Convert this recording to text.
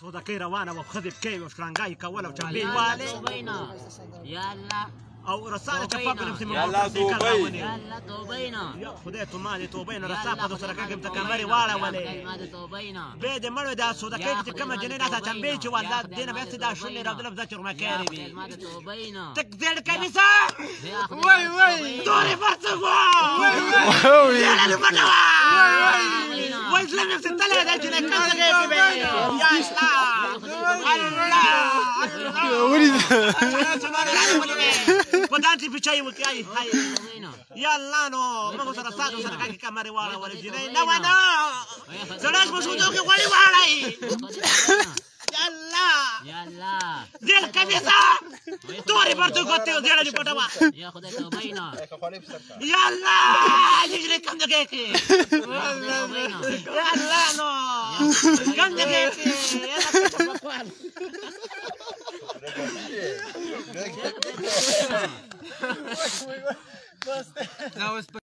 صودكي روانه وخذ بكي وشرانجاي كولا وشامبي والي يلا او رسالة شفاف نفسي من يلا توبينا يلا توبينا يا خذيتو مالي توبينا رسالة دو سركاكي بتكامري والا ولي ماذا توبينا بيد مرو دا صودكي كما جنينا تشامبيتش ولا دينا بس دا شوني رابدنا بذاكر مكاري ماذا توبينا تكذل كنيسة وي وي دوري فرسقوا وي يلا نفتوا ويسلم نفس التلاتة جنك كنسا غيكي بي يا Podanti pichai mukai hai. Yalla no, mago sara sado sara kaki kamari wala wala jinai. Na wana. Salas musudo ke wali wala. Yalla. يلا Del kamisa. Tori parto kotte o dela ni patawa. يا خذ توبينا Yalla. Jijre kam de keke. Yalla no. Kam de keke. Yalla kapakwal. That was